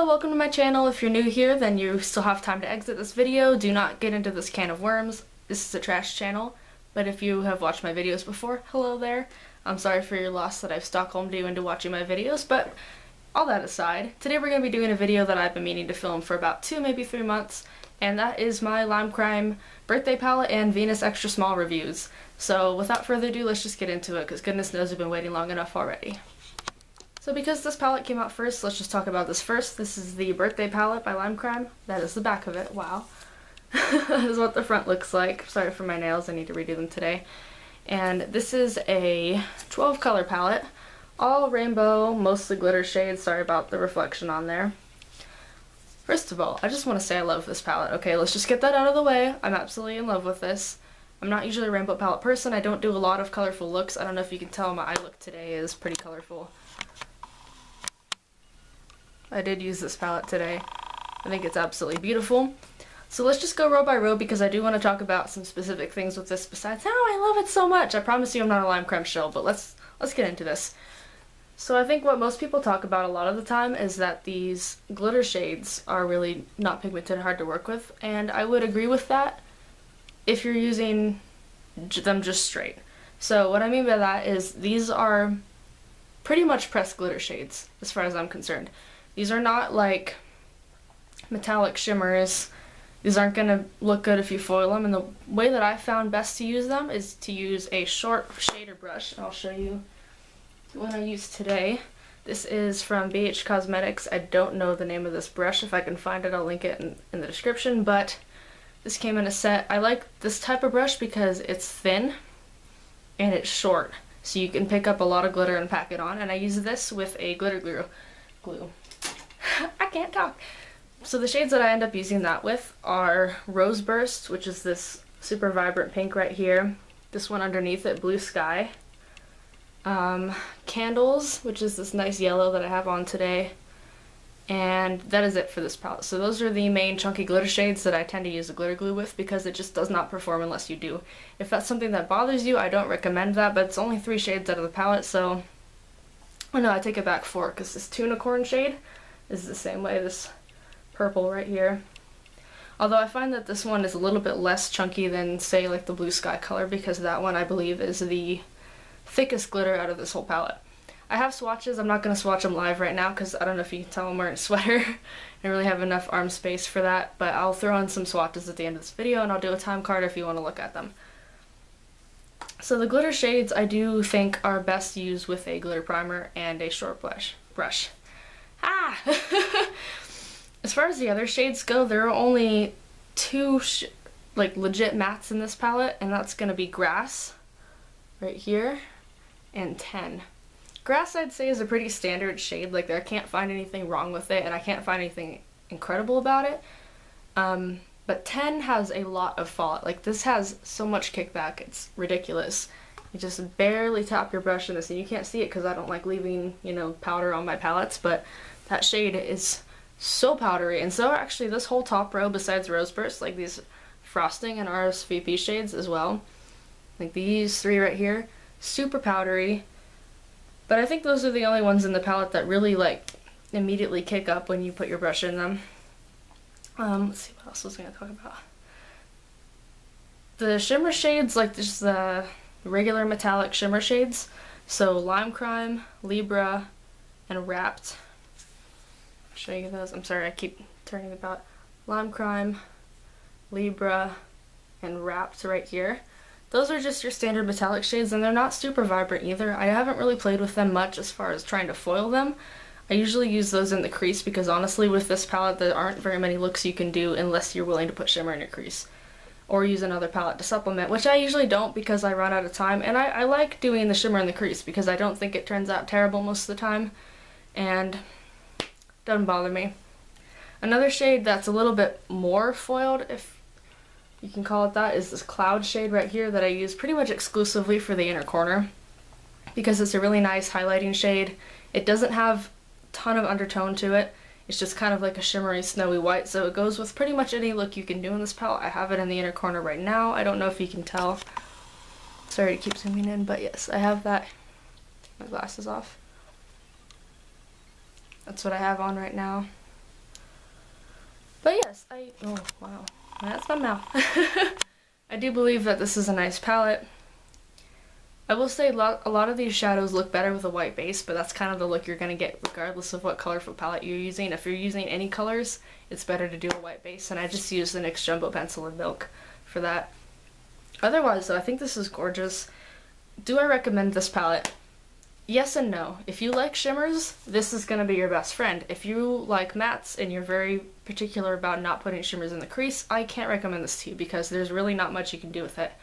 welcome to my channel. If you're new here, then you still have time to exit this video. Do not get into this can of worms. This is a trash channel. But if you have watched my videos before, hello there. I'm sorry for your loss that I've Stockholmed you into watching my videos, but all that aside, today we're going to be doing a video that I've been meaning to film for about 2, maybe 3 months, and that is my Lime Crime birthday palette and Venus Extra Small reviews. So without further ado, let's just get into it, because goodness knows I've been waiting long enough already. So because this palette came out first, let's just talk about this first. This is the birthday palette by Lime Crime. That is the back of it. Wow. That is what the front looks like. Sorry for my nails, I need to redo them today. And this is a 12 color palette. All rainbow, mostly glitter shades. Sorry about the reflection on there. First of all, I just want to say I love this palette. Okay, let's just get that out of the way. I'm absolutely in love with this. I'm not usually a rainbow palette person. I don't do a lot of colorful looks. I don't know if you can tell, my eye look today is pretty colorful. I did use this palette today. I think it's absolutely beautiful. So let's just go row by row, because I do want to talk about some specific things with this besides how I love it so much. I promise you I'm not a Lime Crime shill, but let's get into this. So I think what most people talk about a lot of the time is that these glitter shades are really not pigmented and hard to work with, and I would agree with that if you're using them just straight. So what I mean by that is these are pretty much pressed glitter shades as far as I'm concerned. These are not like metallic shimmers. These aren't going to look good if you foil them, and the way that I found best to use them is to use a short shader brush. I'll show you the one I used today. This is from BH Cosmetics. I don't know the name of this brush. If I can find it, I'll link it in the description, but this came in a set. I like this type of brush because it's thin and it's short, so you can pick up a lot of glitter and pack it on, and I use this with a glitter glue. I can't talk. So the shades that I end up using that with are Rose Burst, which is this super vibrant pink right here. This one underneath it, Blue Sky. Candles, which is this nice yellow that I have on today. And that is it for this palette. So those are the main chunky glitter shades that I tend to use a glitter glue with, because it just does not perform unless you do. If that's something that bothers you, I don't recommend that, but it's only 3 shades out of the palette, so... Oh no, I take it back 4, because this Tuna Corn shade is the same way, this purple right here. Although I find that this one is a little bit less chunky than, say, like the Blue Sky color, because that one I believe is the thickest glitter out of this whole palette. I have swatches. I'm not going to swatch them live right now because I don't know if you can tell I'm wearing a sweater. I don't really have enough arm space for that, but I'll throw in some swatches at the end of this video, and I'll do a time card if you want to look at them. So the glitter shades I do think are best used with a glitter primer and a short brush. Ah! As far as the other shades go, there are only 2 like legit mattes in this palette, and that's going to be Grass right here and 10. Grass I'd say is a pretty standard shade. Like, I can't find anything wrong with it, and I can't find anything incredible about it. But 10 has a lot of fallout. Like, this has so much kickback, it's ridiculous. You just barely tap your brush in this, and you can't see it because I don't like leaving, you know, powder on my palettes, but that shade is so powdery. And so actually this whole top row, besides Rose Burst, like these Frosting and RSVP shades as well. Like these 3 right here, super powdery. But I think those are the only ones in the palette that really like immediately kick up when you put your brush in them. Let's see what else I was going to talk about. The shimmer shades, like just the regular metallic shimmer shades. So Lime Crime, Libra, and Wrapped. I'll show you those. I'm sorry, I keep turning about. Lime Crime, Libra, and Wrapped right here. Those are just your standard metallic shades, and they're not super vibrant either. I haven't really played with them much as far as trying to foil them. I usually use those in the crease because honestly with this palette there aren't very many looks you can do unless you're willing to put shimmer in your crease. Or use another palette to supplement, which I usually don't because I run out of time, and I like doing the shimmer in the crease because I don't think it turns out terrible most of the time, and doesn't bother me. Another shade that's a little bit more foiled, if you can call it that, is this Cloud shade right here that I use pretty much exclusively for the inner corner because it's a really nice highlighting shade. It doesn't have ton of undertone to it. It's just kind of like a shimmery snowy white, so it goes with pretty much any look you can do in this palette. I have it in the inner corner right now. I don't know if you can tell. Sorry to keep zooming in, but yes, I have that. My glasses off. That's what I have on right now. But yes, oh wow, that's my mouth. I do believe that this is a nice palette. I will say a lot of these shadows look better with a white base, but that's kind of the look you're going to get regardless of what colorful palette you're using. If you're using any colors, it's better to do a white base, and I just use the NYX Jumbo Pencil in Milk for that. Otherwise though, I think this is gorgeous. Do I recommend this palette? Yes and no. If you like shimmers, this is going to be your best friend. If you like mattes and you're very particular about not putting shimmers in the crease, I can't recommend this to you because there's really not much you can do with it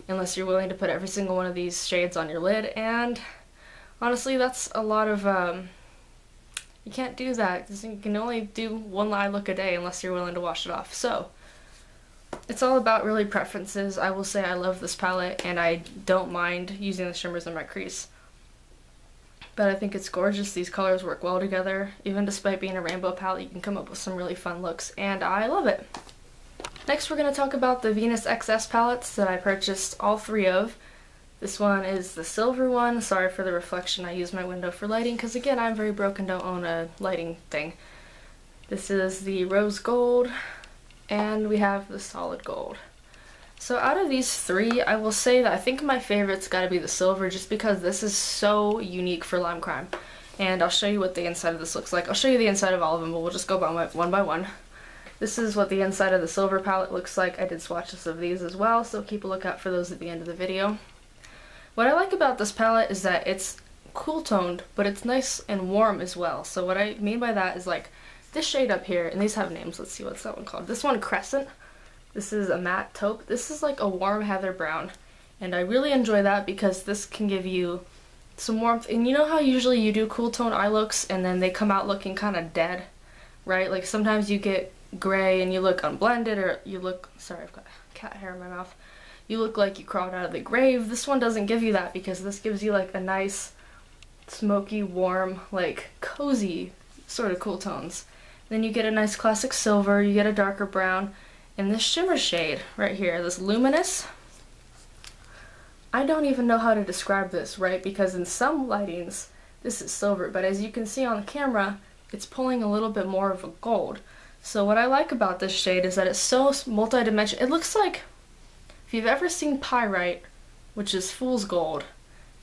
unless you're willing to put every single one of these shades on your lid, and honestly that's a lot of, you can't do that because you can only do one eye look a day unless you're willing to wash it off. So it's all about really preferences. I will say I love this palette and I don't mind using the shimmers in my crease. But I think it's gorgeous. These colors work well together. Even despite being a rainbow palette, you can come up with some really fun looks, and I love it. Next we're going to talk about the Venus XS palettes that I purchased all 3 of. This one is the silver one. Sorry for the reflection, I use my window for lighting because again I'm very broke and don't own a lighting thing. This is the rose gold, and we have the solid gold. So out of these 3, I will say that I think my favorite's got to be the silver just because this is so unique for Lime Crime. And I'll show you what the inside of this looks like. I'll show you the inside of all of them, but we'll just go one by one. This is what the inside of the silver palette looks like. I did swatches of these as well, so keep a lookout for those at the end of the video. What I like about this palette is that it's cool toned, but it's nice and warm as well. So what I mean by that is like this shade up here, and these have names. Let's see, what's that one called? This one, Crescent. This is a matte taupe. This is like a warm heather brown, and I really enjoy that because this can give you some warmth. And you know how usually you do cool tone eye looks and then they come out looking kind of dead, right? Like sometimes you get gray and you look unblended, or you look, sorry, I've got cat hair in my mouth. You look like you crawled out of the grave. This one doesn't give you that because this gives you like a nice smoky, warm, like cozy sort of cool tones. Then you get a nice classic silver, you get a darker brown, and this shimmer shade right here, this luminous, I don't even know how to describe this, right? Because in some lightings, this is silver, but as you can see on the camera, it's pulling a little bit more of a gold. So what I like about this shade is that it's so multi-dimensional. It looks like, if you've ever seen Pyrite, which is fool's gold,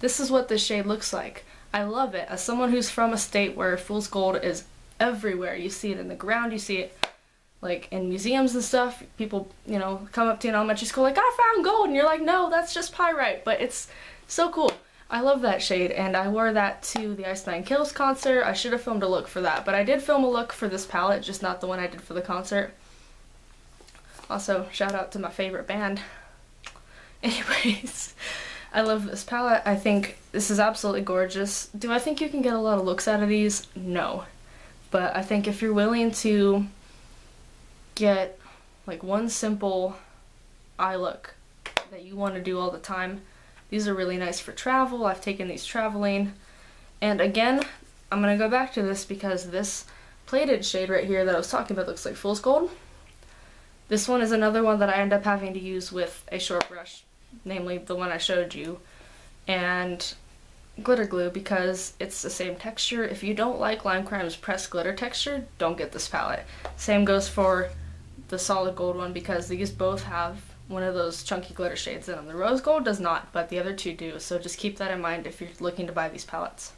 this is what this shade looks like. I love it. As someone who's from a state where fool's gold is everywhere, you see it in the ground, you see it like in museums and stuff, people, you know, come up to you in elementary school like, I found gold, and you're like, no, that's just pyrite, but it's so cool. I love that shade, and I wore that to the Ice Nine Kills concert. I should have filmed a look for that, but I did film a look for this palette, just not the one I did for the concert. Also, shout out to my favorite band. Anyways, I love this palette. I think this is absolutely gorgeous. Do I think you can get a lot of looks out of these? No. But I think if you're willing to get like one simple eye look that you want to do all the time, these are really nice for travel. I've taken these traveling, and again I'm gonna go back to this because this plated shade right here that I was talking about looks like fool's gold. This one is another one that I end up having to use with a short brush, namely the one I showed you, and glitter glue because it's the same texture. If you don't like Lime Crime's pressed glitter texture, don't get this palette. Same goes for the solid gold one because these both have one of those chunky glitter shades in them. The rose gold does not, but the other two do, so just keep that in mind if you're looking to buy these palettes.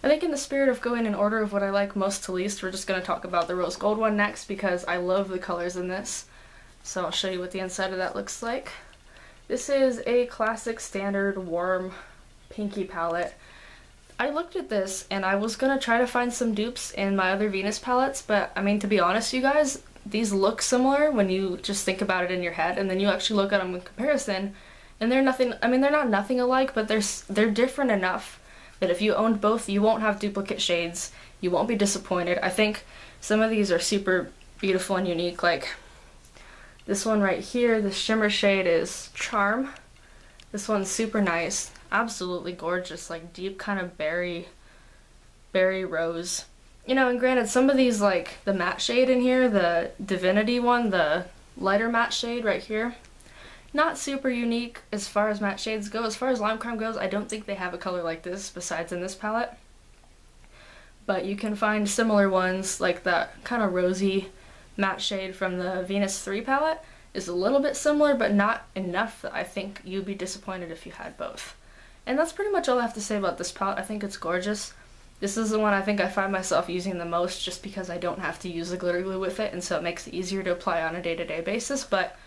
I think in the spirit of going in order of what I like most to least, we're just going to talk about the rose gold one next because I love the colors in this. So I'll show you what the inside of that looks like. This is a classic standard warm pinky palette. I looked at this and I was going to try to find some dupes in my other Venus palettes, but I mean, to be honest you guys, these look similar when you just think about it in your head, and then you actually look at them in comparison, and they're nothing, I mean they're not nothing alike, but they're different enough that if you owned both, you won't have duplicate shades, you won't be disappointed. I think some of these are super beautiful and unique, like this one right here, the shimmer shade is Charm. This one's super nice, absolutely gorgeous, like deep kind of berry rose. You know, and granted, some of these, like the matte shade in here, the Divinity one, the lighter matte shade right here, not super unique as far as matte shades go. As far as Lime Crime goes, I don't think they have a color like this besides in this palette. But you can find similar ones like that kind of rosy matte shade from the Venus 3 palette is a little bit similar, but not enough that I think you'd be disappointed if you had both. And that's pretty much all I have to say about this palette. I think it's gorgeous. This is the one I think I find myself using the most just because I don't have to use the glitter glue with it, and so it makes it easier to apply on a day-to-day basis, but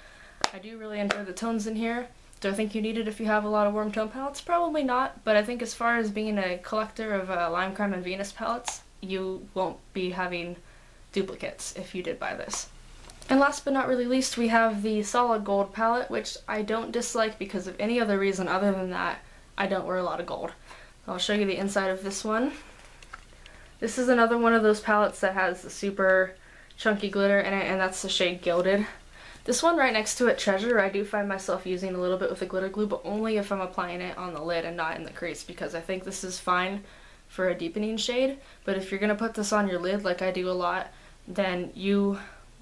I do really enjoy the tones in here. Do I think you need it if you have a lot of warm tone palettes? Probably not, but I think as far as being a collector of Lime Crime and Venus palettes, you won't be having duplicates if you did buy this. And last but not really least, we have the Solid Gold palette, which I don't dislike because of any other reason other than that I don't wear a lot of gold. I'll show you the inside of this one. This is another one of those palettes that has the super chunky glitter in it, and that's the shade Gilded. This one right next to it, Treasure, I do find myself using a little bit with the glitter glue, but only if I'm applying it on the lid and not in the crease, because I think this is fine for a deepening shade, but if you're going to put this on your lid like I do a lot, then you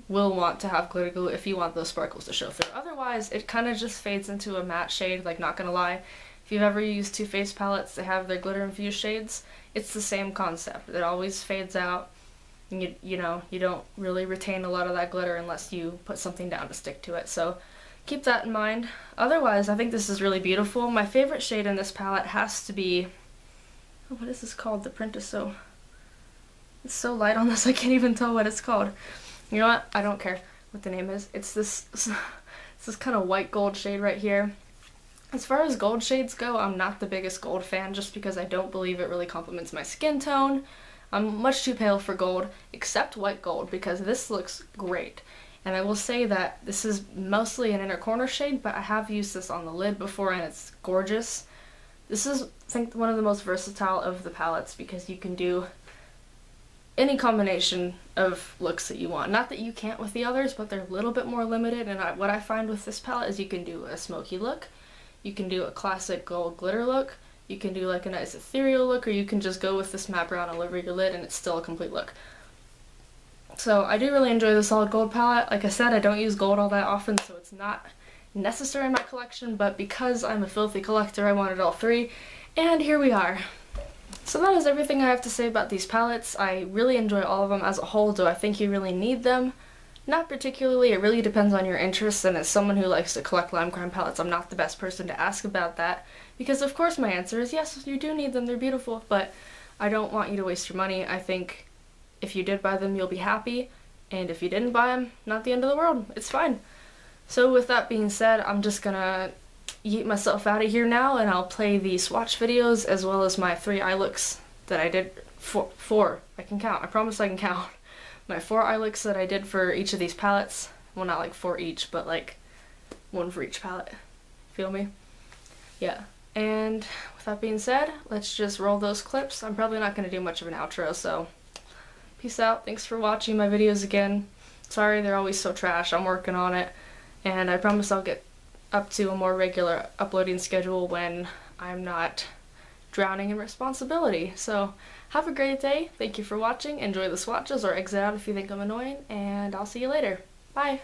will want to have glitter glue if you want those sparkles to show through. Otherwise, it kind of just fades into a matte shade, like, not gonna lie. If you've ever used Too Faced palettes, they have their glitter infused shades. It's the same concept. It always fades out. And you know, you don't really retain a lot of that glitter unless you put something down to stick to it. So keep that in mind. Otherwise, I think this is really beautiful. My favorite shade in this palette has to be, oh, what is this called? The print is so, it's so light on this I can't even tell what it's called. You know what? I don't care what the name is. It's this kind of white gold shade right here. As far as gold shades go, I'm not the biggest gold fan just because I don't believe it really complements my skin tone. I'm much too pale for gold, except white gold, because this looks great. And I will say that this is mostly an inner corner shade, but I have used this on the lid before and it's gorgeous. This is, I think, one of the most versatile of the palettes because you can do any combination of looks that you want. Not that you can't with the others, but they're a little bit more limited, and what I find with this palette is you can do a smoky look, you can do a classic gold glitter look, you can do like a nice ethereal look, or you can just go with this matte brown all over your lid and it's still a complete look. So I do really enjoy the Solid Gold palette. Like I said, I don't use gold all that often, so it's not necessary in my collection, but because I'm a filthy collector, I wanted all three, and here we are. So that is everything I have to say about these palettes. I really enjoy all of them as a whole. Do I think you really need them? Not particularly. It really depends on your interests, and as someone who likes to collect Lime Crime palettes, I'm not the best person to ask about that, because of course my answer is yes, you do need them, they're beautiful, but I don't want you to waste your money. I think if you did buy them, you'll be happy, and if you didn't buy them, not the end of the world. It's fine. So with that being said, I'm just gonna yeet myself out of here now, and I'll play the swatch videos as well as my 3 eye looks that I did. Four. I can count. I promise I can count. My 4 eye looks that I did for each of these palettes. Well, not like 4 each, but like 1 for each palette. Feel me? Yeah. And with that being said, let's just roll those clips. I'm probably not going to do much of an outro, so peace out. Thanks for watching my videos again. Sorry they're always so trash. I'm working on it, and I promise I'll get up to a more regular uploading schedule when I'm not drowning in responsibility. So have a great day. Thank you for watching. Enjoy the swatches or exit out if you think I'm annoying, and I'll see you later. Bye!